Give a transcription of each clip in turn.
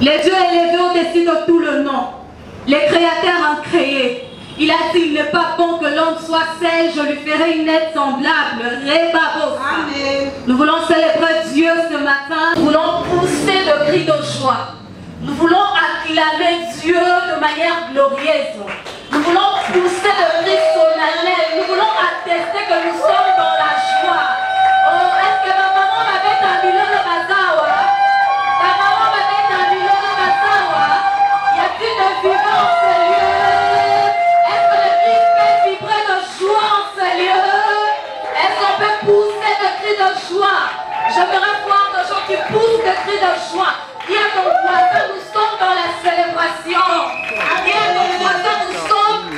Les dieux élevés au-dessus de tout le nom. Les créateurs ont créé. Il a dit, il n'est pas bon que l'homme soit seul, je lui ferai une aide semblable. Amen. Nous voulons célébrer Dieu ce matin. Nous voulons pousser le cri de joie. Nous voulons acclamer Dieu de manière glorieuse. Nous voulons pousser le cri solennel. Nous voulons attester que nous sommes dans la joie. Oh, est-ce que ma maman m'avait terminé le bazawa? Ma maman m'avait terminé le bazawa? Y a-t-il de vivant en ce lieu? Est-ce que le Christ fait vibrer de joie en ce lieu? Est-ce qu'on peut pousser le cri de joie? J'aimerais voir des gens qui poussent le cri de joie. Dis à ton voisin, nous sommes dans la célébration. Dis à ton voisin, nous sommes.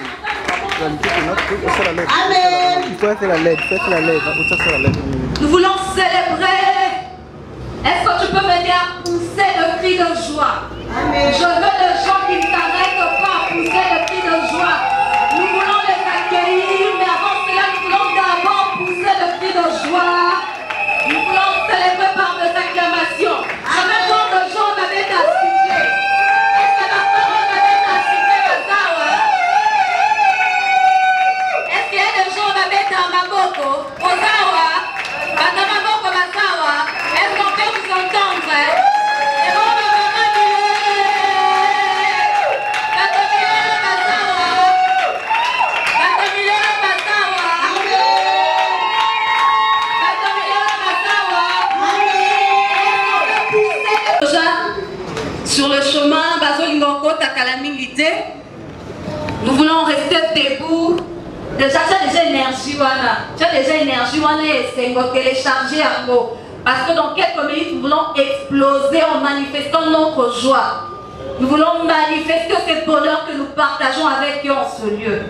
Amen. Nous voulons célébrer. Est-ce que tu peux venir pousser le cri de joie? Amen. Je veux des gens qui ne s'arrêtent pas à pousser le cri de joie. Nous voulons les accueillir, mais avant cela, nous voulons d'abord pousser le cri de joie. Nous voulons célébrer par des acclamations. Avec tant de gens m'avaient assisté. Est-ce que ma parole m'avait assisté comme ça? Est-ce qu'il y a des gens m'avaient dans ma moto? Ozawa? Dans ma moto, Masawa? Est-ce qu'on peut vous entendre? Et bon, sur le chemin, nous voulons rester debout. Déjà, tu as déjà énergie, et c'est télécharger un mot. Parce que dans quelques minutes, nous voulons exploser en manifestant notre joie. Nous voulons manifester ce bonheur que nous partageons avec eux en ce lieu.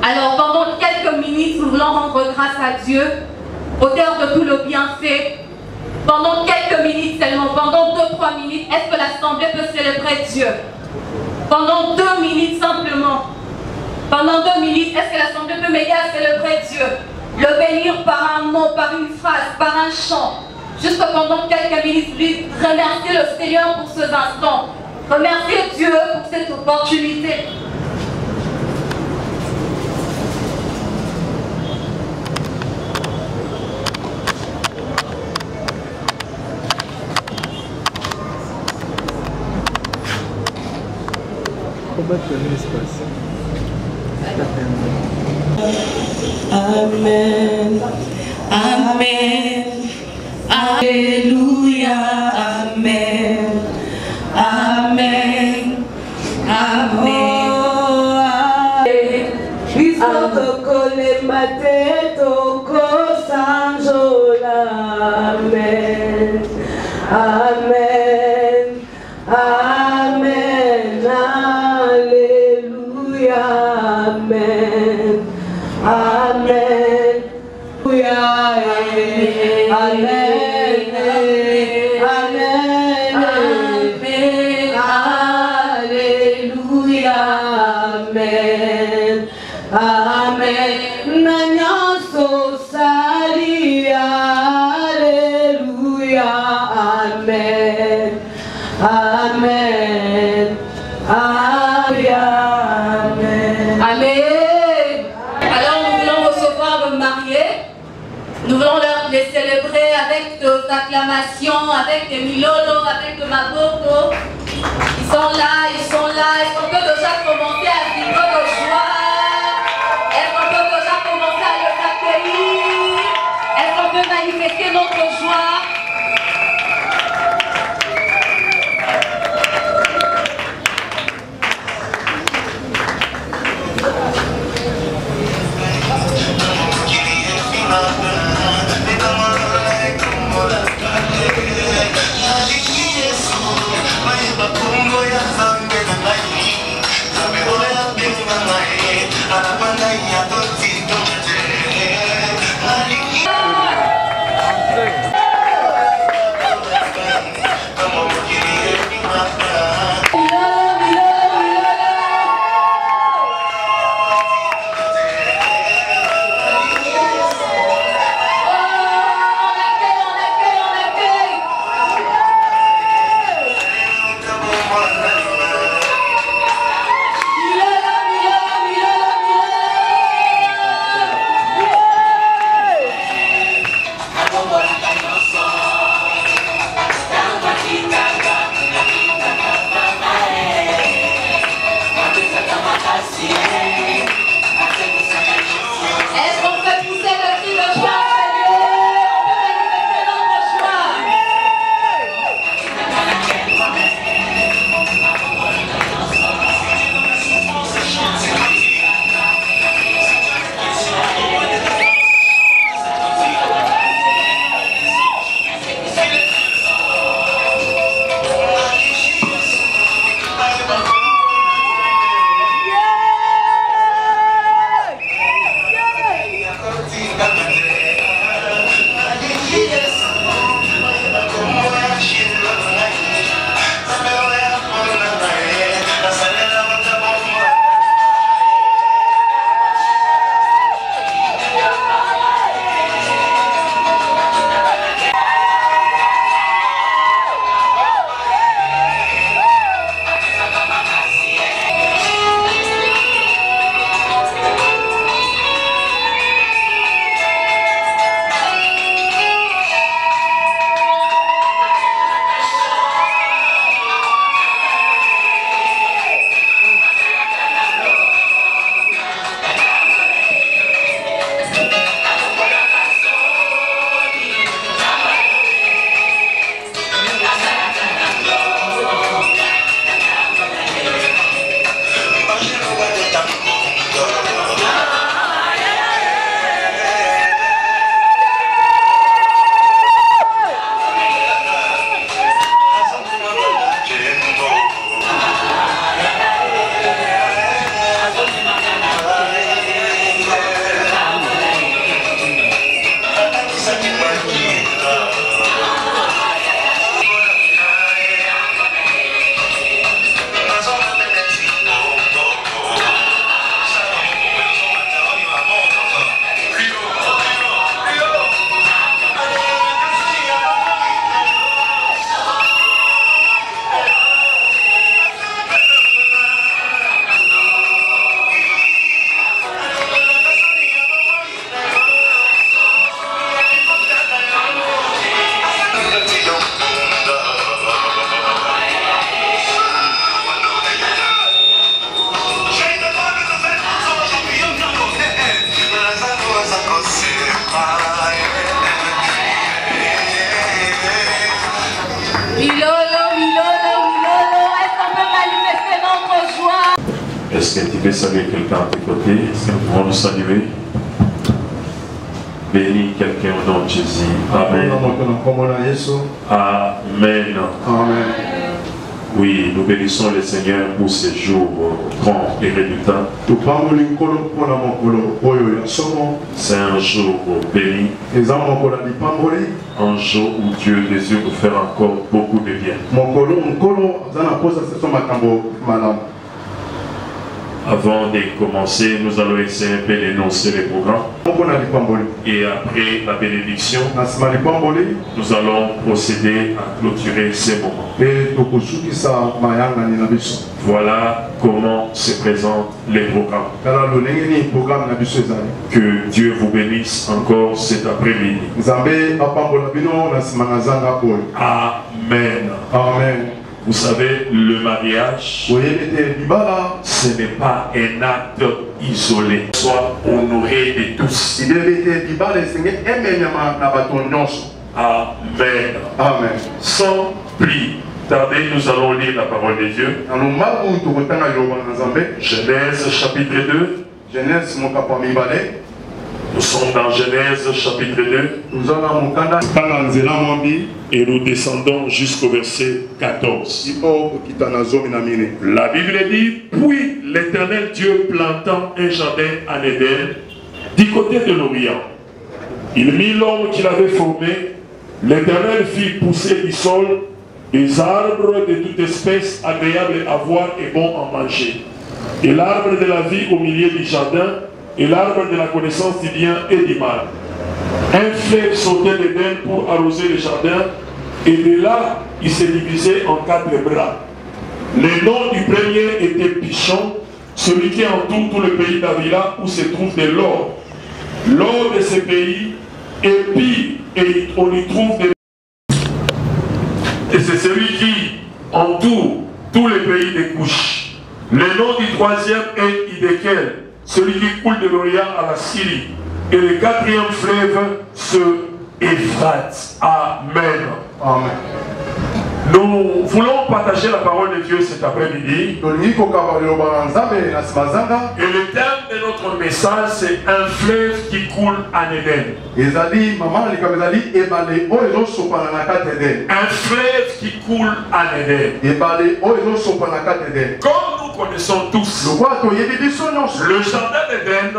Alors, pendant quelques minutes, nous voulons rendre grâce à Dieu, auteur de tout le bienfait. Pendant quelques minutes seulement, pendant 2-3 minutes, est-ce que l'assemblée peut célébrer Dieu? Pendant 2 minutes simplement. Pendant 2 minutes, est-ce que l'assemblée peut m'aider à célébrer Dieu? Le bénir par un mot, par une phrase, par un chant. Juste pendant quelques minutes, lui remercier le Seigneur pour ces instants. Remercier Dieu pour cette opportunité. Amen. Amen. Alléluia. Amen. Amen. Amen. Amen. Amen. Amen. Alléluia. Amen. Amen. Amen. Amen. Alléluia. Amen. Amen. Nanyaso salia. Alléluia. Amen. Amen. Alléluia. Amen. Amen. Alors nous voulons recevoir le marié. Nous voulons les célébrer avec des acclamations, avec des milolo, avec de maboko. Ils sont là, ils sont là. Est-ce qu'on peut déjà commencer à vivre de joie? Est-ce qu'on peut déjà commencer à les accueillir? Est-ce qu'on peut manifester notre joie? Mas peux saluer quelqu'un à tes côtés. Est-ce que nous pouvons nous saluer? Bénis quelqu'un au nom de Jésus. Amen. Amen. Amen. Oui, nous bénissons le Seigneur pour ces jours grands et redoutables. C'est un jour béni. Un jour où Dieu désire nous faire encore beaucoup de bien. Avant de commencer, nous allons essayer un peu d'énoncer les programmes. Et après la bénédiction, nous allons procéder à clôturer ces moments. Voilà comment se présentent les programmes. Que Dieu vous bénisse encore cet après-midi. Amen. Amen. Vous savez, le mariage, ce n'est pas un acte isolé. Sois honoré de tous. Amen. Amen. Sans plus tarder, nous allons lire la parole de Dieu. Genèse chapitre 2. Genèse mon Nous sommes dans Genèse chapitre 2. Et nous descendons jusqu'au verset 14. La Bible dit, puis l'Éternel Dieu plantant un jardin en Éden, du côté de l'Orient. Il mit l'homme qu'il avait formé. L'Éternel fit pousser du sol des arbres de toute espèce agréables à voir et bons à manger. Et l'arbre de la vie au milieu du jardin, et l'arbre de la connaissance du bien et du mal. Un fleuve sautait d'Éden pour arroser le jardin, et de là, il s'est divisé en 4 bras. Le nom du premier était Pichon, celui qui entoure tout le pays d'Avila où se trouve de l'or. L'or de ce pays est pire, et on y trouve des... Et c'est celui qui entoure tout le pays des couches. Le nom du troisième est Idékel, celui qui coule de l'Orient à la Syrie. Et le 4e fleuve se Éphrate. Amen. Amen. Nous voulons partager la parole de Dieu cet après-midi. Et le thème de notre message, c'est un fleuve qui coule en Éden. Un fleuve qui coule en Éden. Comme nous connaissons tous, le jardin d'Éden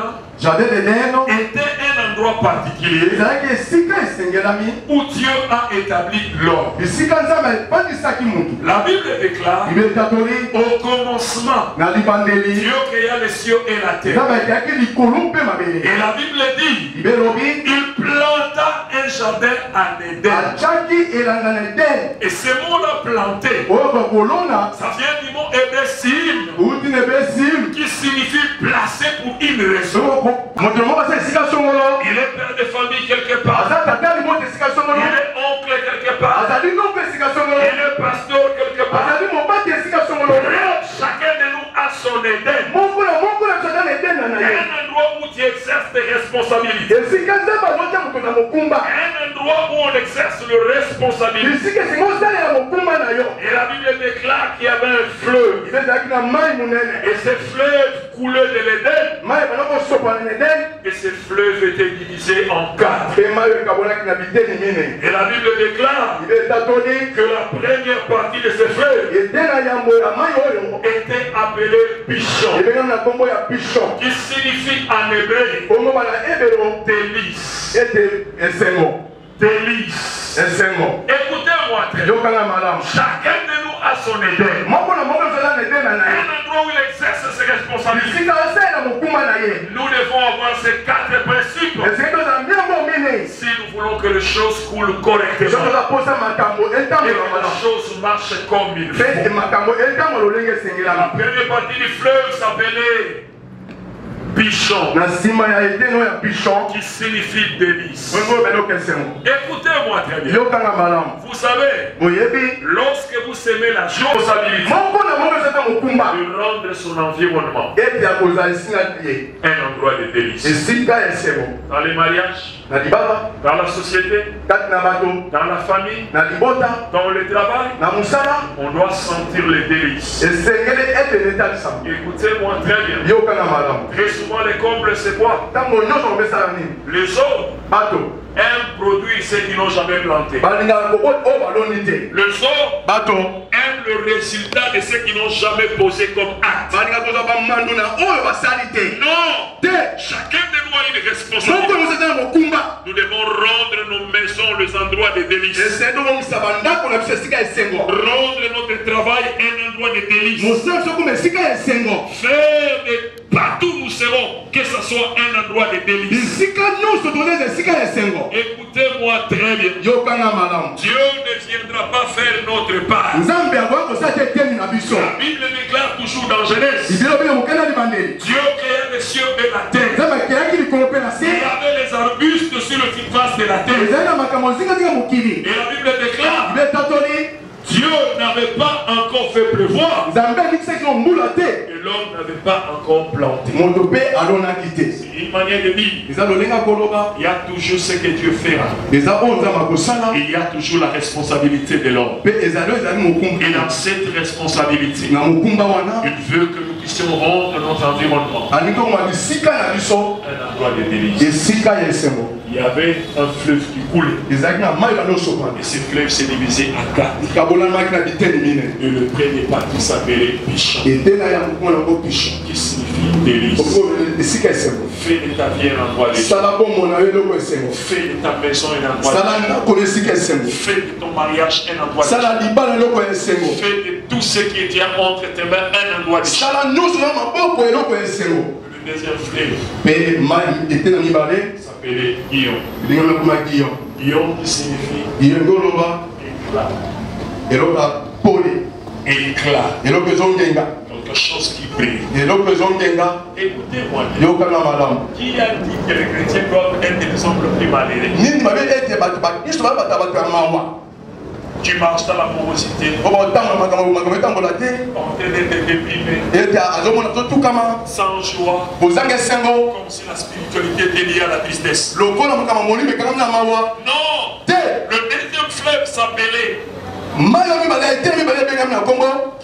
était un endroit particulier où Dieu a établi l'homme. La Bible déclare au commencement, Dieu créa les cieux et la terre. Et la Bible dit, il planta un jardin en Éden. Et ce mot-là planté, ça vient du mot hébreu sim, qui signifie placé pour une raison. Il est père de famille quelque part. Il est oncle quelque part. Il est pasteur quelque part. Chacun de nous a son Éden. Un endroit où tu exerces tes responsabilités. Un endroit où on exerce le responsabilité. Et la Bible déclare qu'il y avait un fleuve. Et ce fleuve coulait de l'Éden. Et ce fleuve était divisé en 4. Et la Bible déclare que la première partie de ce fleuve était appelée Pichon, qui signifie en hébreu délice. Délice. Écoutez-moi très bien. Chacun de nous a son Éden. Un endroit où il exerce ses responsabilités. Nous devons avoir ces 4 principes si nous voulons que les choses coulent correctement et que les choses marchent comme il faut. La première partie du fleuve s'appelait Pichon, qui signifie délice. Écoutez-moi très bien. Vous savez, lorsque vous semez la responsabilité de rendre son environnement un endroit de délice. Dans les mariages, dans la société, dans la famille, dans le travail, on doit sentir les délices. Écoutez-moi très bien. Très souvent les couples c'est quoi? Les autres aiment produire ce qu'ils n'ont jamais planté. Les autres aiment le résultat de ce qu'ils n'ont jamais posé comme acte. Non, chacun de nous a une responsabilité. Nous devons rendre nos maisons les endroits de délices. Rendre notre travail un endroit de délices. Faire de partout nous serons, que ce soit un endroit de délices. Écoutez-moi très bien. Dieu ne viendra pas faire notre part. La Bible déclare toujours dans Genèse. Dieu créa les cieux et la terre. Il y avait les arbustes sur le surface de la terre. Et la Bible déclare Dieu n'avait pas encore fait pleuvoir. Et l'homme n'avait pas encore planté. C'est une manière de dire. Il y a toujours ce que Dieu fera. Il y a toujours la responsabilité de l'homme. Et dans cette responsabilité, il veut que nous puissions rendre notre environnement un endroit de délices. Il y avait un fleuve qui coulait. Et ce fleuve s'est divisé à 4. Et le premier parti s'appelait Pichon. Qui signifie délice. Fais de ta vie un endroit de délice. Fais de ta maison un endroit de délice. Fais de ton mariage un endroit de délice. Fais de tout ce qui est entre tes mains un endroit de délice. Le deuxième fleuve s'appelait Guillaume. Guillaume qui signifie éclat. Quelque chose qui brille. Écoutez-moi. Qui a dit que les chrétiens doivent être les hommes les plus malheureux? Tu marches dans la morosité. On sans joie. Comme si la spiritualité était liée à la tristesse. Non. Le deuxième fleuve s'appelait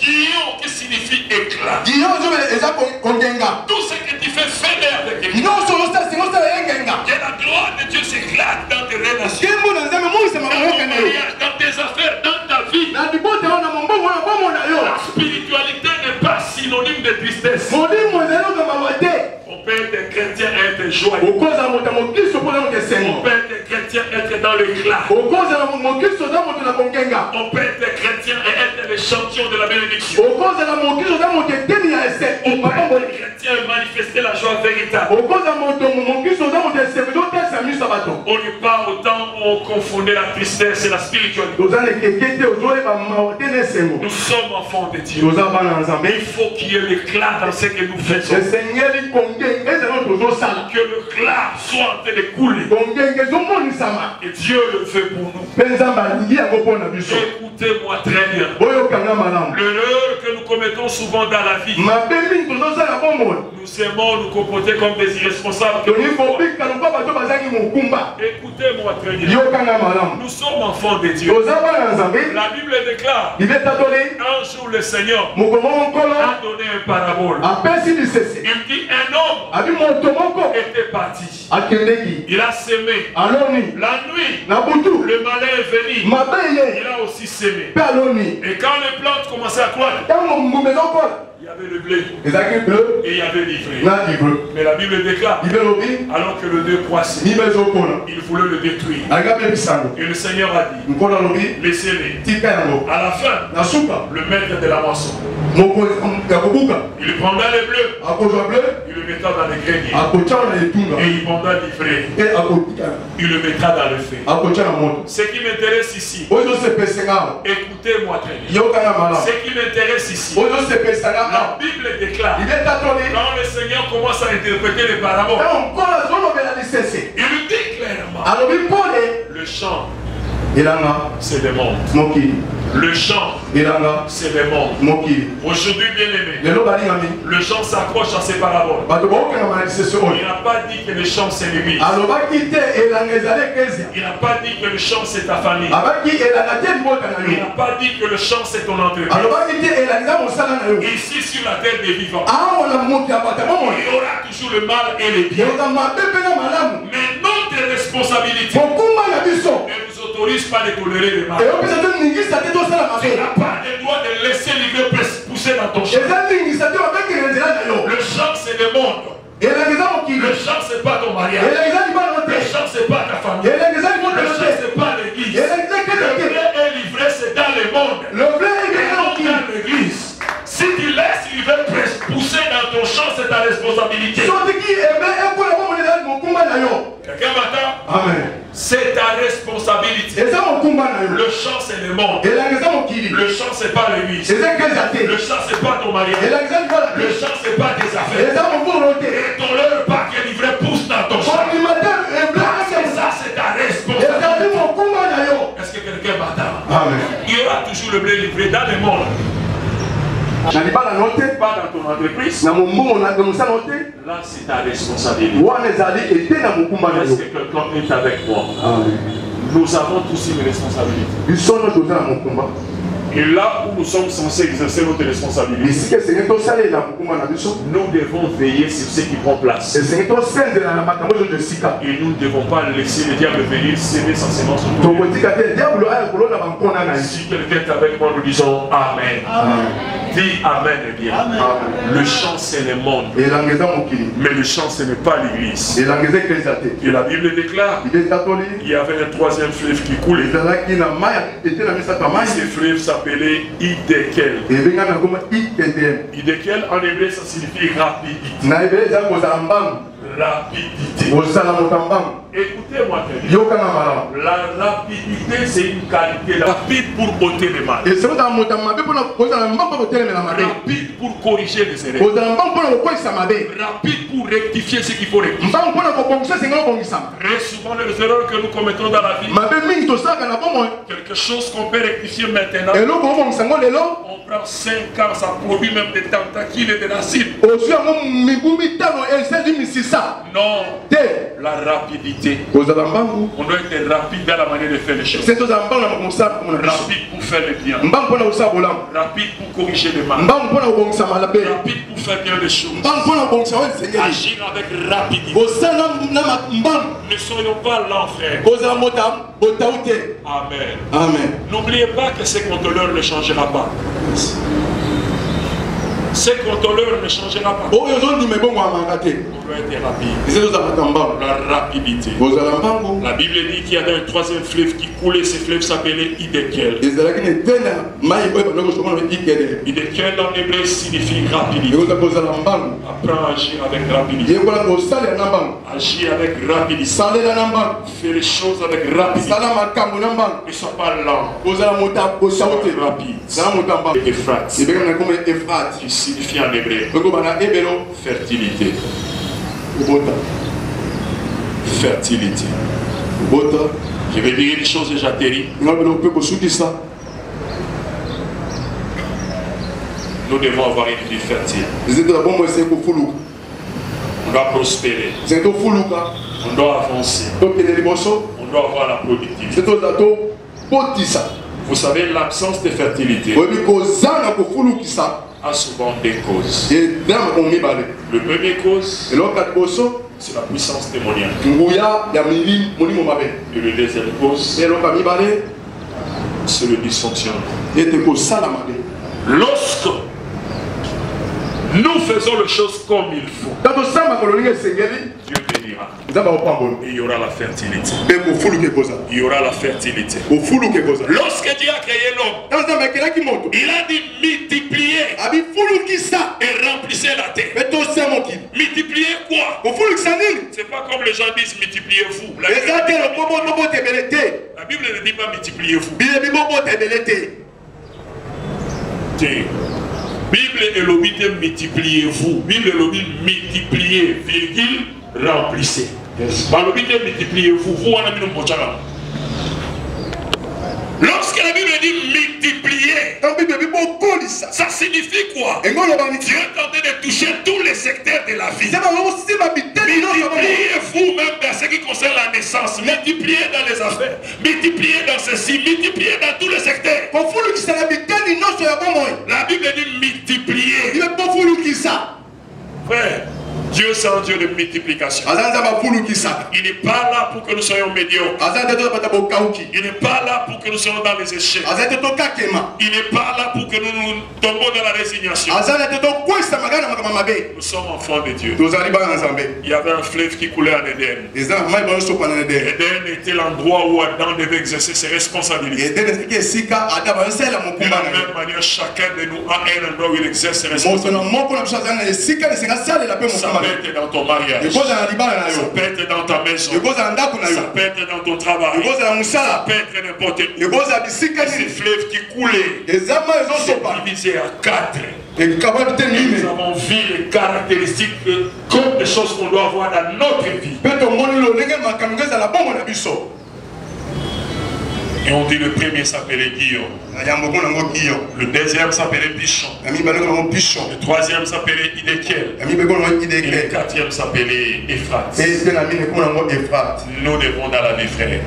Guillaume, qui signifie éclat. Tout ce que tu fais l'air de quelqu'un. Que la gloire de Dieu s'éclate dans tes relations, dans tes affaires, dans ta vie. La spiritualité n'est pas synonyme de tristesse. On peut être chrétien et être joyeux. On peut être chrétien et être dans l'éclat. On peut être chrétien et être le champion de la bénédiction. On peut être chrétien et manifester la joie véritable. On lui parle autant où on confondait la tristesse et la spiritualité. Nous sommes enfants de Dieu. Mais il faut qu'il y ait l'éclat dans ce que nous faisons. Que le glas soit en train de couler. Et Dieu le fait pour nous. Écoutez-moi très bien. L'erreur que nous commettons souvent dans la vie, nous aimons nous comporter comme des irresponsables. Écoutez-moi très bien. Nous sommes enfants de Dieu. La Bible déclare un jour le Seigneur a donné une parabole. Il dit un homme était parti. Il a semé. La nuit, le malin est venu. Il a aussi semé. Et quand les plantes commençaient à croître, il y avait le blé et il y avait l'ivraie. Mais la Bible déclare, alors que le blé croissait, il voulait le détruire. Et le Seigneur a dit, laissez-les. À la fin, le maître de la moisson, il prendra les bleus, il le mettra dans les greniers, et il prendra l'ivraie, il le mettra dans le feu. Ce qui m'intéresse ici, écoutez-moi très bien, ce qui m'intéresse ici, la Bible déclare, quand le Seigneur commence à interpréter les paraboles, il lui dit clairement, le chant, c'est le monde. Le chant, c'est le monde. Aujourd'hui, bien aimé, le chant s'accroche à ses paraboles. Il n'a pas dit que le chant c'est l'église. Il n'a pas dit que le chant c'est ta famille. Il n'a pas dit que le chant c'est ton entreprise. Ici sur la terre des vivants, il y aura toujours le mal et le bien. Mais notre responsabilité ne nous autorise pas de tolérer le mal. Tu n'as pas le droit de laisser l'ivraie pousser dans ton champ. Le champ c'est le monde. Le champ c'est pas ton mariage. Le champ c'est pas ta famille. Le champ c'est pas l'église. Le blé et l'ivraie c'est dans le monde. Et non dans l'église. Si tu laisses l'ivraie pousser dans ton champ, c'est ta responsabilité. Quelqu'un m'entend? C'est ta responsabilité. Le champ c'est le monde. Le champ c'est pas l'église. Le champ c'est pas ton mariage. Le champ c'est pas tes affaires. Et ton leur pas que l'ivraie pousse dans ton champ. Ça c'est ta responsabilité. Est-ce que quelqu'un m'entend? Il y aura toujours le blé livré dans le monde. Pas dans ton entreprise. Là, c'est ta responsabilité. Est-ce que quelqu'un est avec moi? Nous avons tous une responsabilité. Et là où nous sommes censés exercer notre responsabilité, nous devons veiller sur ce qui prend place. Et nous ne devons pas laisser le diable venir s'aimer sans sémence. Si quelqu'un est avec moi, nous disons Amen. Dis Amen et bien. Le chant c'est le monde. Mais le chant ce n'est pas l'église. Et la Bible déclare qu'il y avait un troisième fleuve qui coulait. Ce fleuve s'appelait Hidekel. Hidekel en hébreu ça signifie rapidité. Rapidité. Écoutez-moi très bien. La rapidité c'est une qualité rapide pour ôter le mal. Rapide pour corriger les erreurs. Rapide pour rectifier ce qu'il faut rectifier. Très souvent les erreurs que nous commettons dans la vie, quelque chose qu'on peut rectifier maintenant, on prend 5 ans, ça produit même des tentacules et des racines. Non, la rapidité. On doit être rapide dans la manière de faire les choses. Rapide pour faire le bien. Rapide pour corriger le mal. Rapide pour faire bien les choses. Agir avec rapidité. Ne soyons pas lents, frère. Amen. N'oubliez pas que ce contrôleur ne changera pas. Ce contrôleur ne changera pas. On doit être rapide. La rapidité. La Bible dit qu'il y avait un troisième fleuve qui coulait. Ce fleuve s'appelait Hidekel. Hidekel en hébreu signifie rapidité. Apprends à agir avec rapidité. Agir avec rapidité. Fais les choses avec rapidité. Ne sois pas lent. Sois rapide. Ephrate. Qui signifie en hébreu fertilité. Fertilité. Je vais dire une chose et j'atterris. Nous devons avoir une vie fertile. On doit prospérer. On doit avancer. On doit avoir la productivité. Vous savez, l'absence de fertilité a souvent des causes. Le premier cause, c'est la puissance démoniaque. Et le deuxième cause, c'est le dysfonctionnement. Lorsque nous faisons les choses comme il faut, Dieu bénira. Et il y aura la fertilité. Il y aura la fertilité. Lorsque Dieu a créé l'homme, il a dit multiplier et remplissez la terre. Multiplier quoi? C'est pas comme les gens disent multipliez-vous. La Bible ne dit pas multipliez-vous. Bible est l'objet de multipliez-vous. Bible est l'objet de multiplier, virgule, remplissez. Par l'objet de multipliez-vous, vous en avez une. Lorsque la Bible dit multiplier, toucher. Ça signifie quoi? Dieu est en train de toucher tous les secteurs de la vie. Multipliez-vous même dans ce qui concerne la naissance. Multipliez dans les affaires. Multipliez dans ceci. Multipliez dans tous les secteurs. La Bible dit multiplier. Frère, Dieu c'est un Dieu de multiplication. Il n'est pas là pour que nous soyons médiocres. Il n'est pas là pour que nous soyons dans les échecs. Il n'est pas là pour que nous tombons dans la résignation. Nous sommes enfants de Dieu. Il y avait un fleuve qui coulait en Éden. Éden était l'endroit où Adam devait exercer ses responsabilités. De la même manière, chacun de nous a un endroit où il exerce ses responsabilités. Ça peut être dans ton mariage, ça peut être dans ta maison, ça peut être dans ton travail, ça peut être n'importe où. Ces fleuves qui coulaient, c'est divisé à 4. Nous avons vu les caractéristiques comme des choses qu'on doit avoir dans notre vie. Et on dit le premier s'appelait Guillaume. Le deuxième s'appelait Bichon. Le troisième s'appelait Idékiel. Et le quatrième s'appelait Ephrat. Nous devons dans la vie, frère,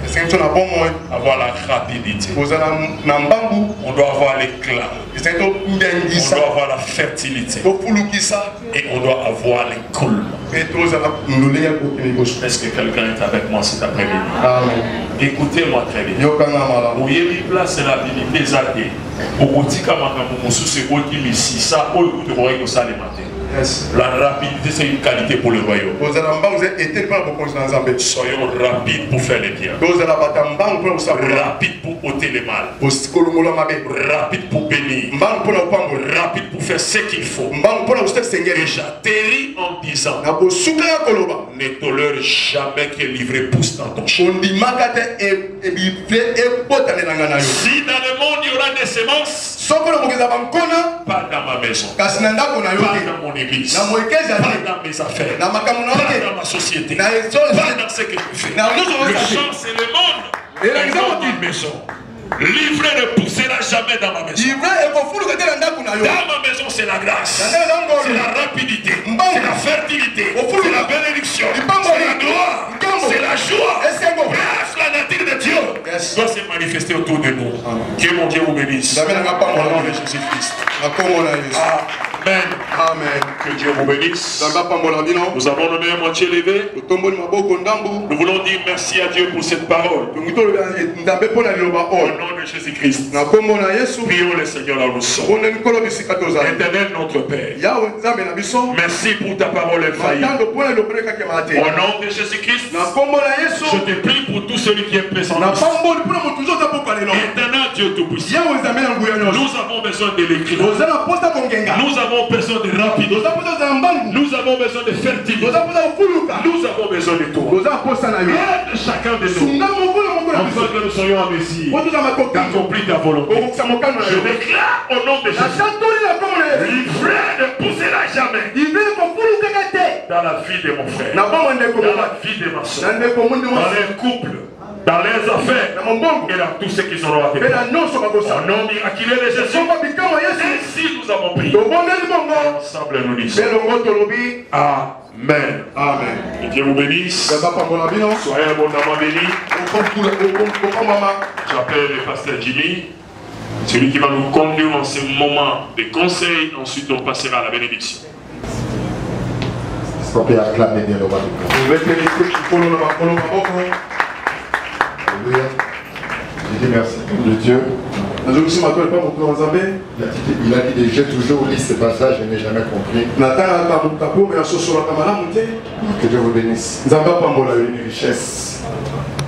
avoir la rapidité. On doit avoir l'éclat. On doit avoir la fertilité. Et on doit avoir l'écoulement. Est-ce que quelqu'un est avec moi cet après-midi? Écoutez-moi très bien. Vous avez mis place à la vie des années. Pour dire que la rapidité, c'est une qualité pour le royaume. Soyons rapides pour faire les biens. Rapides pour ôter les mal. Rapides pour bénir. Rapides pour faire ce qu'il faut. Et j'atterris en disant, ne tolère jamais que livrer pousse dans ton champ. Si dans le monde il y aura des semences, pas dans ma maison, pas dans mon église, pas dans mes affaires, pas dans ma société, pas dans ce que je fais. Le champ c'est le monde, et dans ma maison. Livrer ne poussera jamais dans ma maison. Dans ma maison, c'est la grâce, c'est la rapidité, c'est la fertilité, c'est la bénédiction, c'est la gloire, c'est la joie. Bref, la nature de Dieu doit se manifester autour de nous. Que mon Dieu vous bénisse. Au nom de Jésus-Christ. Amen. Amen. Que Dieu vous bénisse. Nous avons le meilleur moitié levé. Nous voulons dire merci à Dieu pour cette parole. Au nom de Jésus-Christ. Prions le Seigneur là où nous sommes. Éternel notre Père. Merci pour ta parole infaillible. Au nom de Jésus-Christ, je te prie pour tout celui qui est présent. Éternel Dieu Tout-Puissant. Nous avons besoin de l'écrit. Nous avons besoin de rapide. Nous avons besoin de fertilité. Nous avons besoin de toi. Aide chacun de nous. Afin que nous soyons en mesure d'accomplir ta volonté. Je déclare au nom de Jésus. Livrer ne poussera jamais dans la vie de mon frère, dans la vie de ma soeur, dans les couples, dans les affaires et dans tout ce qu'ils auront à faire. Au nom miraculeux de Jésus, ainsi nous avons prié. Ensemble nous disons Amen. Amen. Que Dieu vous bénisse. Soyez abondamment bénis. J'appelle le pasteur Jimmy, celui qui va nous conduire dans ce moment de conseil. Ensuite on passera à la bénédiction. Est-ce qu'on peut acclamer bien le roi du cœur? Alléluia. Je dis merci de Dieu. Il a dit j'ai toujours lu ce passage, je n'ai jamais compris. Que Dieu vous bénisse. Une richesse.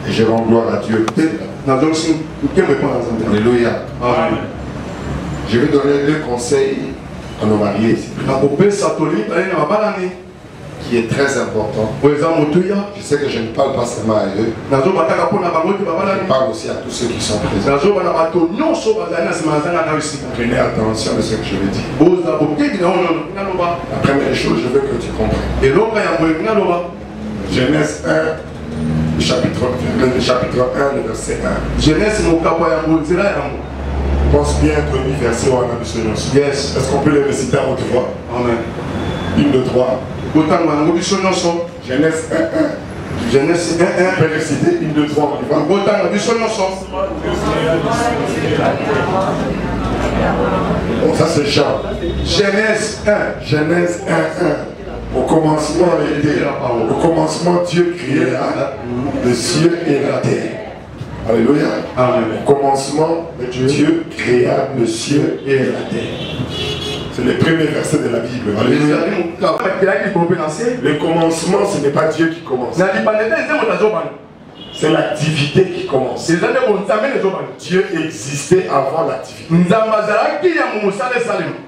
Et je rends gloire à Dieu. Alléluia. Amen. Je vais donner 2 conseils à nos mariés. Qui est très important. Je sais que je ne parle pas seulement à eux. Je parle aussi à tous ceux qui sont présents. Prenez attention à ce que je vais dire. La première chose, je veux que tu comprennes. Genèse 1, chapitre 1, le verset 1. pense bien que le verset ou un ambitionnus. Yes. Est-ce qu'on peut les réciter à votre voix? Amen. 1, 2, 3. Genèse 1, 1. Genèse 1, 1. On peut réciter 1, 2, 3. On y va. Bon, ça c'est Jean. Genèse 1. Genèse 1, 1. Au commencement, au commencement, Dieu créa le ciel et la terre. Alléluia. Amen. Au commencement, Dieu créa le ciel et la terre. C'est le premier verset de la Bible. Alléluia. Le commencement, ce n'est pas Dieu qui commence. C'est l'activité qui commence. Dieu existait avant l'activité.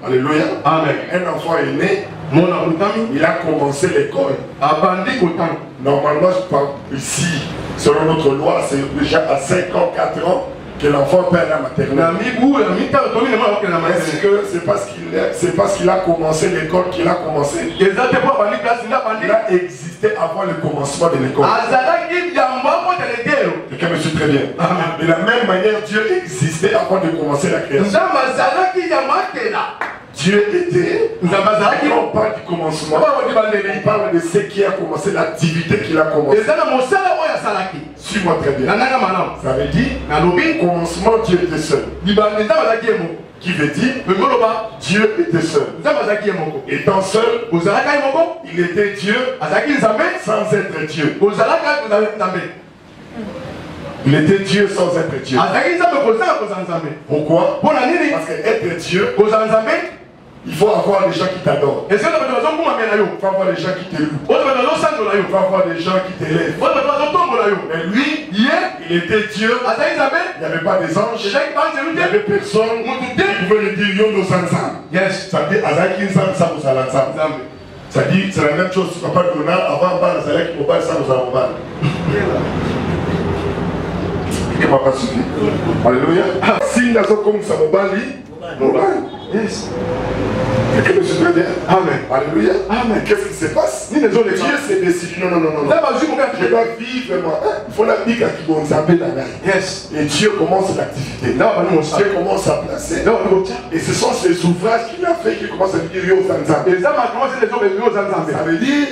Alléluia. Amen. Un enfant est né. Il a commencé l'école. Normalement, je parle ici, selon notre loi, c'est déjà à 5 ans, 4 ans que l'enfant perd la maternelle. Est-ce que c'est parce qu'il a commencé l'école qu'il a commencé? Il a existé avant le commencement de l'école. Quelqu'un me suit très bien. Amen. De la même manière, Dieu existait avant de commencer la création. Dieu était, on parle du commencement, il parle de ce qui a commencé, l'activité qu'il a commencé. Suis-moi très bien. Ça veut dire, au commencement, Dieu était seul. Qui veut dire, Dieu était seul. Étant seul, il était Dieu sans être Dieu. Il était Dieu sans être Dieu. Pourquoi? Parce qu'être Dieu, il faut avoir des gens qui t'adorent. Il faut avoir des gens qui te louent. Il faut avoir des gens qui t'élèvent. Mais lui, il était Dieu. Il n'y avait pas des anges. Il n'y avait personne qui pouvait le dire Yondo Sansan. Ça veut dire Azaki Nzam Samusalanzam. Ça dit, c'est la même chose. Tu ne vas pas donner avant Ban Azalaki Mobal Samusalanzam. Qui m'a pas suffi. Alléluia. Si nous avons comme ça Mobali, yes. Quelqu'un me suit très bien. Amen. Alléluia. Amen. Qu'est-ce qui se passe? Dieu s'est décidé. Non. Je dois vivre moi. Il faut la vie qui vont s'appeler la vie. Yes. Et Dieu commence l'activité. Dieu commence à placer. Et ce sont ces ouvrages qu'il a fait qui commencent à dire Yo Zanzam. Ça veut dire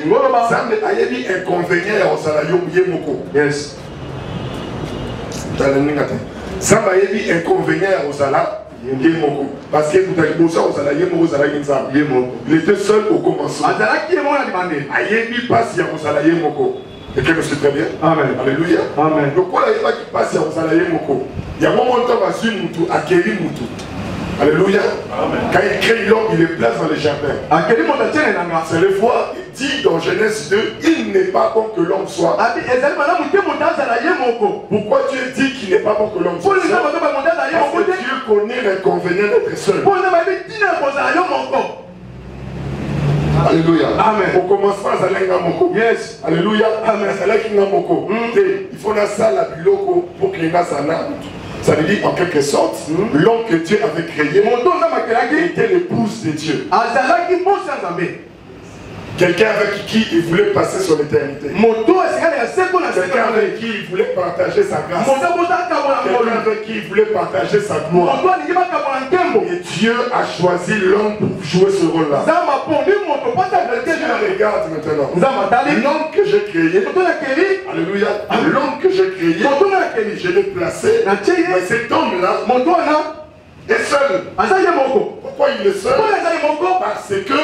Zambe Ayebi inconvénient au salayo Yemoko. Yes. Zambe Ayebi inconvénient au salayo. Parce que il était seul au commencement. Et que c'est très bien. Amen. Alléluia. Amen. Donc voilà, il va qui passe au salaire moko. Il y a un moment où va suivre Moutou, acquérir Moutou. Alléluia. Amen. Quand il crée l'homme, il le place dans le jardin. C'est le fois, il dit dans Genèse 2, il n'est pas bon que l'homme soit. Pourquoi Dieu dit qu'il n'est pas bon que l'homme soit? Parce que Dieu connaît l'inconvénient d'être seul. Alléluia. Amen. Au commencement, yes. Alléluia. Amen. Il faut la salle à biloko pour qu'il y ait ça veut dire en quelque sorte, l'homme que Dieu avait créé était l'épouse de Dieu. Quelqu'un avec qui il voulait passer son éternité. Quelqu'un avec qui il voulait partager sa grâce. Quelqu'un avec qui il voulait partager sa gloire. Et Dieu a choisi l'homme pour jouer ce rôle-là. Dieu regarde maintenant. L'homme que j'ai créé, alléluia, l'homme que j'ai créé, je l'ai placé. Mais cet homme-là est seul. Pourquoi il est seul? Parce que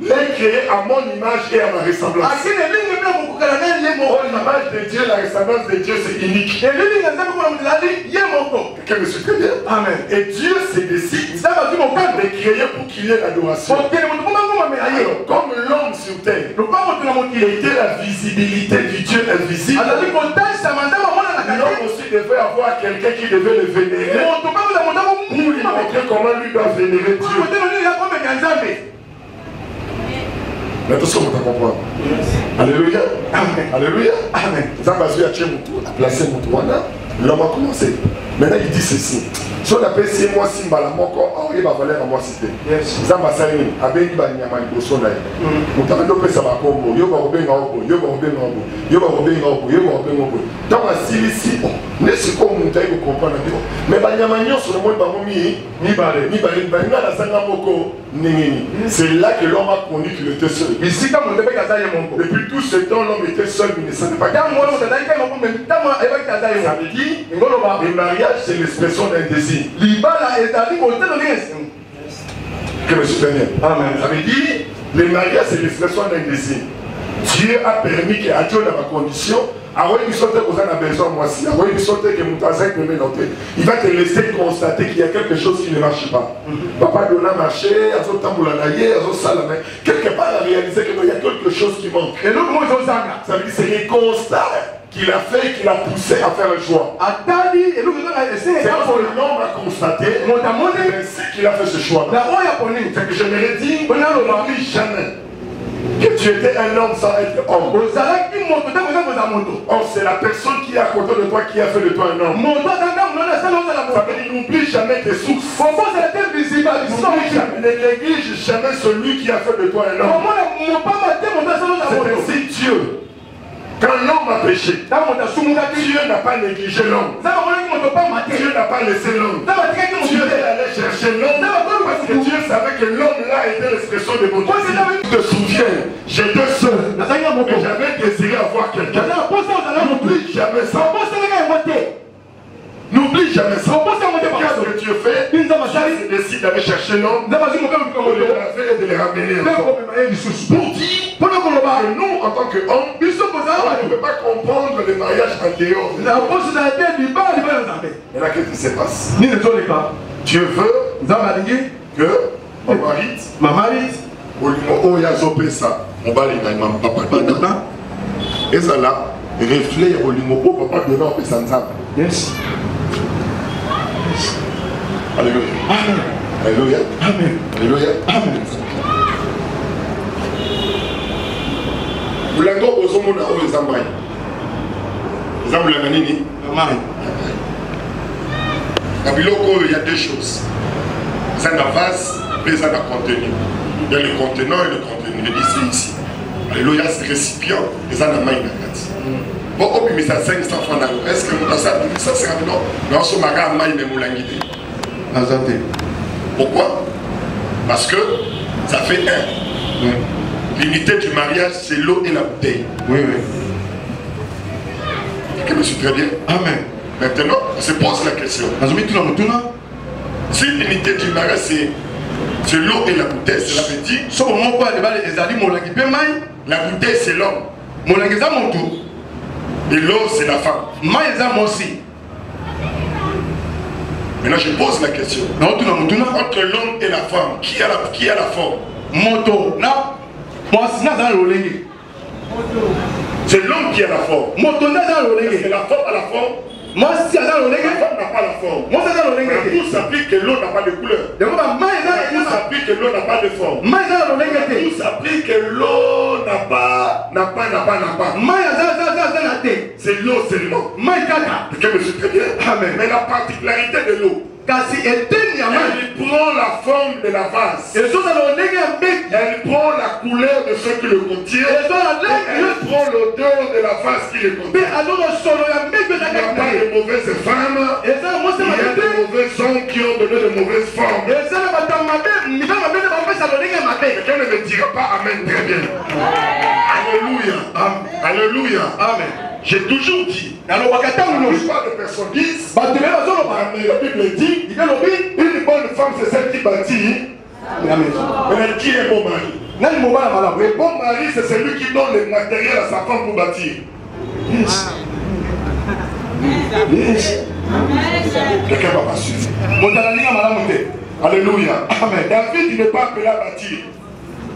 il est créé à mon image et à ma ressemblance. L'image de Dieu, la ressemblance de Dieu, c'est unique. Quelqu'un me suit très bien. Amen. Et Dieu s'est décidé de créer pour qu'il y ait l'adoration. Alors, comme l'homme sur terre était la visibilité du Dieu invisible, l'homme aussi devait avoir quelqu'un qui devait le vénérer pour lui montrer comment lui doit vénérer Dieu. Mais tout ce qu'on peut comprendre. Alléluia. Amen. Alléluia. Amen. Zambazu a placé Moutouana. L'homme a commencé. Maintenant il dit ceci. Si on appelle 6 mois, Simba la moko, il va valer à moi cité. Zamba Salim, Aben Banyama, Bosona. Moutando Pesa Makombo, Yoba Obengo, Yoba Obengo, Yoba Obengo, Yoba Obengo. Dans la Silici, n'est ce qu'on montagne vous comprendre. Mais Banyamagnon sur le monde Bamoumi, ni Banyama la Sangamoko, Nengeni. C'est là que l'homme a connu qu'il était seul. Ici, quand on devait caser mon depuis tout ce temps, l'homme était seul, mais il ne savait pas. Ça veut dire, le mariage, c'est l'expression d'un désir. Que me soutenir. Amen. Ça veut dire, le mariage c'est l'expression d'un désir. Dieu a permis que à Dieu dans ma condition, il va te laisser constater qu'il y a quelque chose qui ne marche pas. Papa Donna marché, quelque part il a réalisé qu'il y a quelque chose qui manque. Ça veut dire c'est les constats qu'il a fait, qu'il a poussé à faire un choix. C'est quand l'homme a constaté, c'est qu'il a fait ce choix. C'est que je me l'ai dit, on n'oublie jamais que tu étais un homme sans être homme. Or, c'est la personne qui est à côté de toi qui a fait de toi un homme. Ça veut dire n'oublie jamais tes sources. Ne néglige jamais celui qui a fait de toi un homme. C'est ainsi Dieu. Quand l'homme a péché, Dieu n'a pas négligé l'homme. Dieu n'a pas laissé l'homme. Dieu est allé chercher l'homme parce que Dieu savait que l'homme là était l'expression de mon Dieu. Tu te souviens, j'étais seul et j'avais désiré avoir quelqu'un. N'oublie jamais ça. N'oublie jamais ça. Qu'est-ce que Dieu fait? Dieu décide d'aller chercher l'homme, de le laver et de les ramener encore. Pour dire que nous, en tant qu'hommes, on ne peut pas comprendre le mariage en dehors. Et là, qu'est-ce qui se passe? Dieu veut que ma marite, on va et ça là, reflète au limo, papa de l'homme et sans âme. Yes. Alléluia. Amen. Alléluia. Amen. Alléluia. Amen. Bulango ozomona o ezambai. Ezambula nini? Amai. Na biloko il y a deux choses. Ça na vase, mais ça na contenu. Il y a le contenant et le contenu. Je dis c'est ici. Alléluia, c'est récipient, et ça na main na kati. Bon, on met ça 500 francs. Est-ce que vous ça c'est rapidement? Non, on se maga à main de moulangité. Pourquoi? Parce que ça fait un. L'unité du mariage, c'est l'eau et la bouteille. Oui, oui. Que me suis très bien. Amen. Maintenant, on se pose la question. Si l'unité du mariage, c'est l'eau et la bouteille, cela veut dire. La bouteille, c'est l'homme. Et l'eau, c'est la femme. Maintenant, je pose la question. Entre l'homme et la femme, qui a la forme? C'est l'homme qui a la forme. C'est la femme à la forme. La femme n'a pas la forme. Tout s'applique que l'eau n'a pas de couleur. Tout s'applique que l'eau n'a pas de forme. Tout s'applique que l'eau n'a pas. C'est l'eau seulement. Que me suis très bien. Mais la particularité de l'eau, elle prend la forme de la vase. Elle prend la couleur de ce qui le contient. Elle prend l'odeur de la vase qui le contient. Il n'y a pas de mauvaises femmes. Il y a de mauvais hommes qui ont donné de mauvaises formes. Quelqu'un ne me dira pas Amen très bien. Alléluia. Alléluia. Amen. J'ai toujours dit, la plupart des personnes disent, la Bible dit, une bonne femme c'est celle qui bâtit. Mais qui est un bon mari? Le bon mari c'est celui qui donne le matériel à sa femme pour bâtir. Yes. Yes. Quelqu'un va pas suivre. Alléluia. Amen. David n'est pas appelé à bâtir.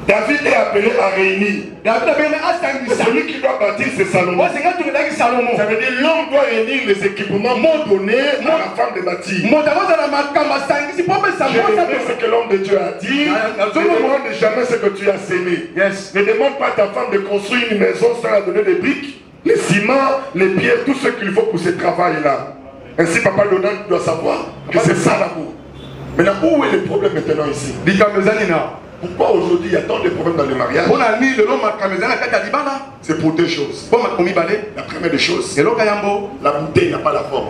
David est appelé à réunir. Celui qui doit bâtir, c'est Salomon. Ça veut dire l'homme doit réunir les équipements donnés à la femme de bâtir. Ce que l'homme de Dieu a dit, ne demande jamais ce que tu as sémé. Yes. Ne demande pas à ta femme de construire une maison sans la donner des briques, les ciments, les pierres, tout ce qu'il faut pour ce travail-là. Ainsi, Papa Donald doit savoir que c'est ça l'amour. Maintenant, où est le problème maintenant ici? Pourquoi aujourd'hui il y a tant de problèmes dans le mariage? C'est pour deux choses. La première des choses, la bouteille n'a pas la forme.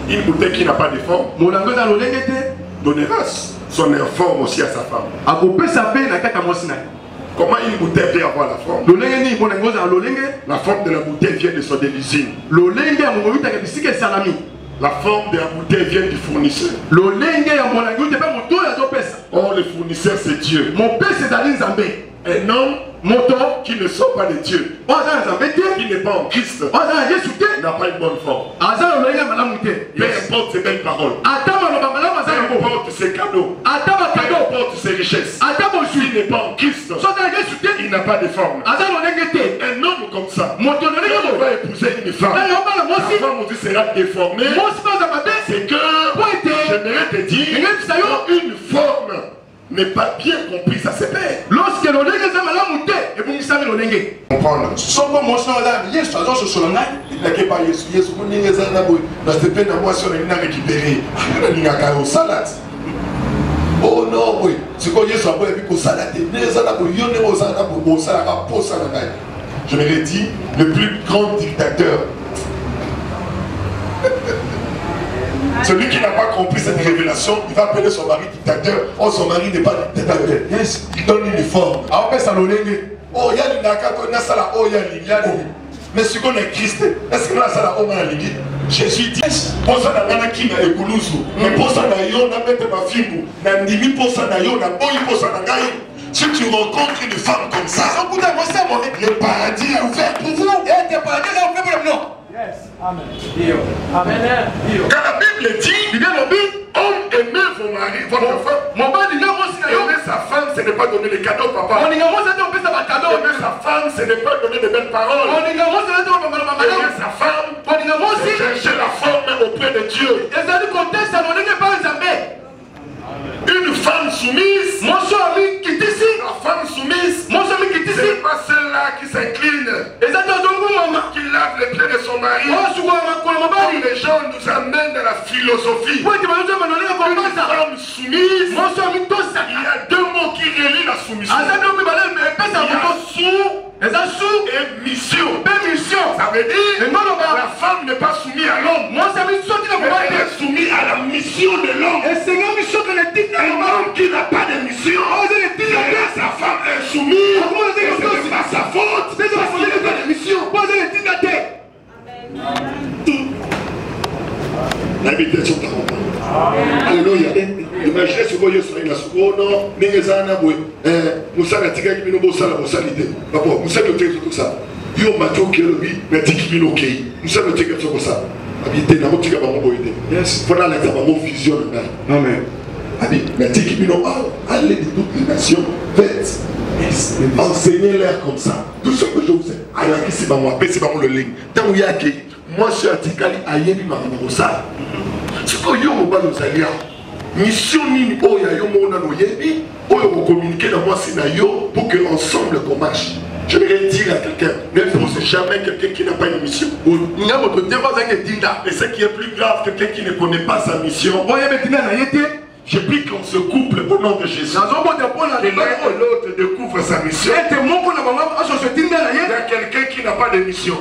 Une bouteille qui n'a pas de forme donnera son forme aussi à sa femme. Comment une bouteille peut avoir la forme? La forme de la bouteille vient de son usine. La forme de la bouteille vient du fournisseur. Or, le fournisseur, c'est Dieu. Un homme qui ne sort pas de Dieu, qui n'est pas en Christ, n'a pas une bonne forme. Peu importe ses belles paroles, peu importe ses cadeaux, peu importe ses richesses, s'il n'est pas en Christ, il n'a pas de forme. Un homme comme ça, quand on va épouser une femme, la femme aussi sera déformée. C'est que j'aimerais te dire, une forme n'est pas bien compris, ça se perd. Lorsque comprendre. Oh non, oui. C'est quoi Yesu a pour salade. Je me l'ai dit, le plus grand dictateur. Celui qui n'a pas compris cette révélation, il va appeler son mari dictateur. Oh, son mari n'est pas dictateur. Yes. Il donne une forme. Oh, il y a l'unaka, il y a ça, oh, il y a l'unaka. Mais ce qu'on est Christ, est-ce que là, ça l'a ouvert à l'unité? Jésus dit, pour ça, on a qui est Koulouzou. Mais pour ça, on a mis ma fille. Nandimi, pour ça, on a boy, pour ça, on a gaï. Si tu rencontres une femme comme ça, le paradis est ouvert pour vous. Et le paradis est ouvert pour nous. Yes. Amen. Quand la Bible dit, homme aimez vos maris, votre femme. Aimer sa femme, ce n'est pas donner des cadeaux, papa. Aimer sa femme, ce n'est pas donner de belles paroles. Aimer sa femme, c'est chercher la forme auprès de Dieu. Une femme soumise, la femme soumise, ce n'est pas celle-là qui s'incline, qui lave les pieds de son mari. Comme les gens nous amènent dans la philosophie. Une femme soumise, il y a deux mots qui relient la soumission. Il y a sous et mission. Ça veut dire la femme n'est pas soumise à l'homme, elle est soumise à la mission de l'homme. Un homme qui n'a pas de mission, sa femme est soumise, et ce n'est pas sa faute, parce qu'il n'a pas de mission. L'habitation t'accompagne. Alléluia. Imaginez ce que vous avez là. Oh non, Négezana, Moussa n'a tiré qui nous bossa la bossalité. Papa, Moussa ne fait tout ça. Yo mato qui est le bi, mais tic qui nous kei. Moussa ne tiré tout ça. Habité dans notre tigre à mon boïde. Yes. Voilà les amants vision de même. Amen. Habité, mais tic qui nous allez de toutes les nations. Faites. Enseignez-leur comme ça. Tout ce que je vous ai. Alors ici, c'est pas moi, c'est pas moi le ligne. Tant où il y a qui. Moi, je suis à Tikali, aïe, ma maman, c'est que yo mo ba nous alia. Mission ni o ya yo mo na no yebi, o yo communiquer dans moi c'est na yo pour que ensemble qu'on marche. Je vais dire à quelqu'un, ne pousse jamais quelqu'un qui n'a pas une mission. Et ce qui est plus grave, quelqu'un qui ne connaît pas sa mission. Je prie qu'on se couple au nom de Jésus. Que l'un ou l'autre découvre sa mission. Il y a quelqu'un qui n'a pas de mission.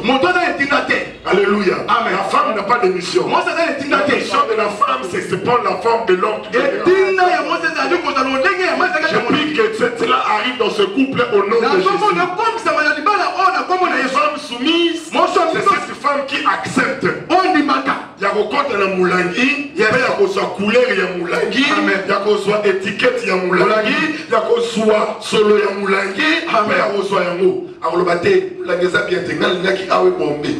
Alléluia. Amen. La femme n'a pas de mission. La mission de la femme, c'est de prendre la forme de l'homme. Je prie que cela arrive dans ce couple au nom de Jésus. Les femmes soumises, c'est cette femme qui accepte. Il y a recompte la moulangi, il y a couleur, il y a moulangi, il y a étiquette, il y a moulangi, il y a solo, il y a moulangi, il y a yango. Alors le bâté, la guesa bien tengal, il y a qui a bombé.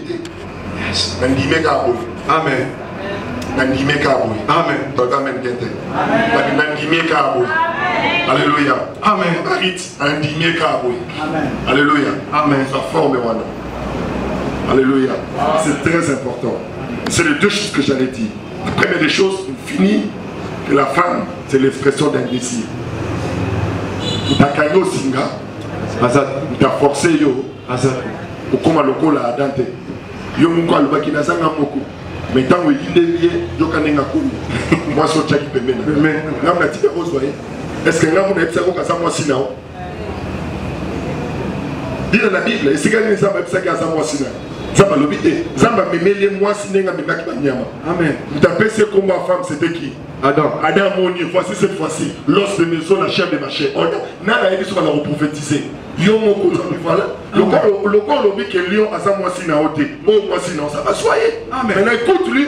Amen. Amen. Alléluia. Amen. Alléluia. Amen. Sa forme est alléluia. C'est très important. C'est les deux choses que j'allais dire. La première des choses, fini, que la femme, c'est l'expression d'un désir. Takayo singa, t'as forcé yo, ou comme à l'oko la dante. Yo moko alobaki nazanga moko. Mais tant que il est yo kanenga komi. Moi so tchaki pemena. Ngam na tika ozoye. Est-ce que ngam na epsa ko kasa moi sinao? Dit dans la Bible, et c'est quand même ça ça moi sinao. Zamba lobité, Zamba memele moi sinenga memaki banyama. Amen. Tapez ce comme ma femme c'était qui? Adam. Adam moni, voici cette fois-ci, l'os de maison, la chair de ma chair. Nana a dit ce qu'on a prophétisé. Yo moko voilà. Le corps lobi que lion a sa moi sinao te. Oh moi sinao ça va soyer. Amen. Maintenant écoute lui,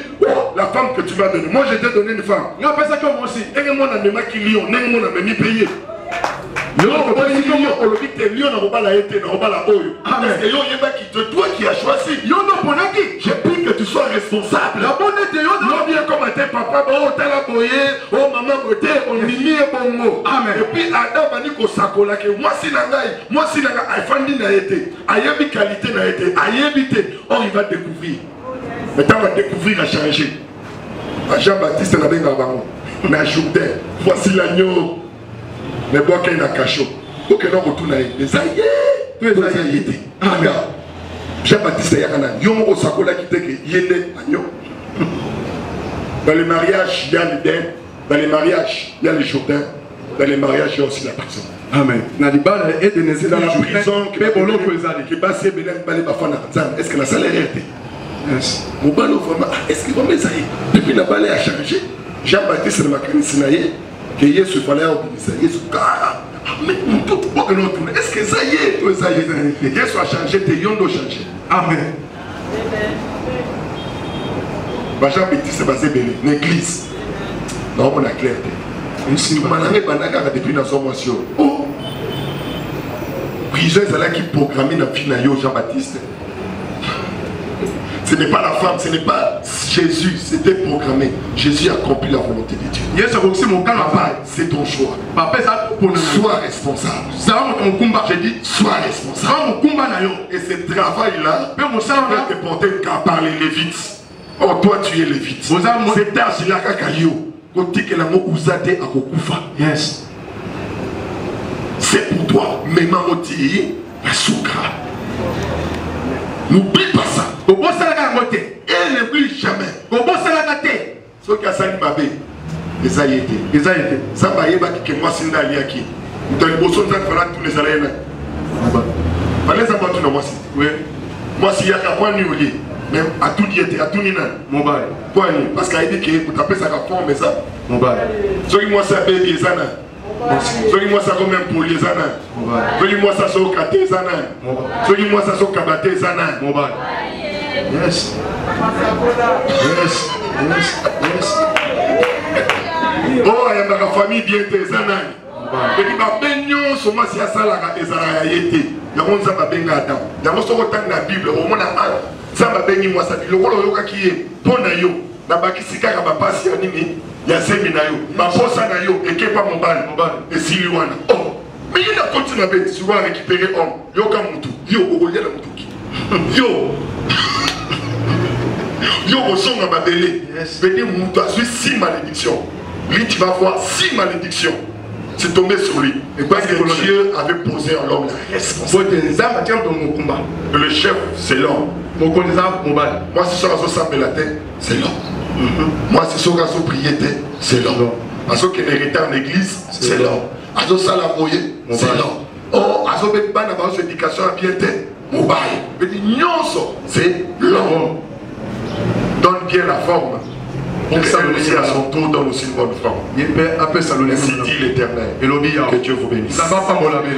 la femme que tu m'as donnée. Moi je t'ai donné une femme. Non pas ça comme moi aussi. Et moi na memaki lion, n'est moi na memi payer. Yo, toi qui as choisi. J'ai pris que tu sois responsable. Bien comme tes papa, oh t'as boyé, oh maman côté, on mimi et bon mot. Amen. Et puis Adam m'a dit qu'on s'accola que moi si nangai, Aïfandi n'a été, Aïebi qualité n'a été, Aïebité, oh il va découvrir. Maintenant on va découvrir à changer. Jean-Baptiste n'a pas de n'a ajouté, voici l'agneau. Mais bon, qu'il y a un cachot. Pour que l'on retourne à les aïe. Amen. Jean-Baptiste Yakana, Yomo Osakola qui était que Yéné Agneau. Dans les mariages, il y a l'Éden. Dans les mariages, il y a le Jourdain. Dans les mariages, il y a aussi la prison. Amen. Dans la prison, qui passe Bélem, Balé Bafana, est-ce que la salaire est? Mon ballon vraiment, est-ce qu'il va me sailler? Depuis la balai a changé. Jean-Baptiste de Macron-Sinaïe. Que Jésus fallait organiser. Jésus, mais est-ce que ça y est? Jésus a changé, tes yons ont changé. Amen. Jean-Baptiste c'est basé dans l'église. Non, on a clair. Depuis dans son motion. Oh! Prison, c'est là qui programme dans le Jean-Baptiste. Ce n'est pas la femme, ce n'est pas Jésus, c'était programmé. Jésus a accompli la volonté de Dieu. Papa, c'est ton choix. Sois responsable. J'ai dit, sois responsable. Et ce travail-là va te porter qu'à par les Lévites. Oh, toi, tu es Lévite. C'est âge-là kakayo. Yes. C'est pour toi. Mais Mamoti, la soukra. N'oublie pas ça. Et n'oublie jamais. Ce qui a sali babé, les aïétés. Les aïétés. Ça va y être que moi, c'est un aliaki. Dans les bossons, ça fera tous les aléens. Allez, ça va tout dans moi. Oui. Moi, s'il y a qu'un point nul, même à tout diété, à tout nina. Mon bail. Point nul. Parce qu'il a dit que vous tapez ça à fond, mais ça. Mon bail. Ce qui moi, ça fait des années. Ce qui moi, ça comme même pour les années. Ce qui moi, ça sont katé les années. Ce qui moi, ça sont kabaté les années. Mon bail. Yes. Yes. Yes. Yes. Oh, il y a ma famille bien tes années. Et qui va bénir sur ma si à ça là, et ça a été. Il y a mon ça va bénir Adam. Il y a mon sort dans la Bible. Au moins ça va bénir moi ça. Le rôle qui est bon à yo. Na baki sika ka ba passer nini. Il y a séminaire yo. Ba posa na yo et qui pas mon bal. Et si lui wana. Oh. Mais il a continué à bénir. Tu vas récupérer homme. Yo comme mutu. Yo o ya la mutu. Yo. Yo ressemble à ma belle. Venez mutu a suivi 6 malédictions. Lui tu vas voir 6 malédictions. C'est tombé sur lui. Et parce que Dieu avait posé en l'homme la responsabilité. Et le chef, c'est l'homme. Moi, si je suis sur la tête, c'est l'homme. Moi, si je suis sur prier, c'est l'homme. Parce que l'héritage en église, c'est l'homme. À ce salamoyer, c'est l'homme. Oh, à ce béban, à ce éducation à piété, c'est l'homme. Donne bien la forme. Donc ça aussi à son tour donne aussi une bonne forme. Ainsi dit l'Éternel. Que Dieu vous bénisse. Amen.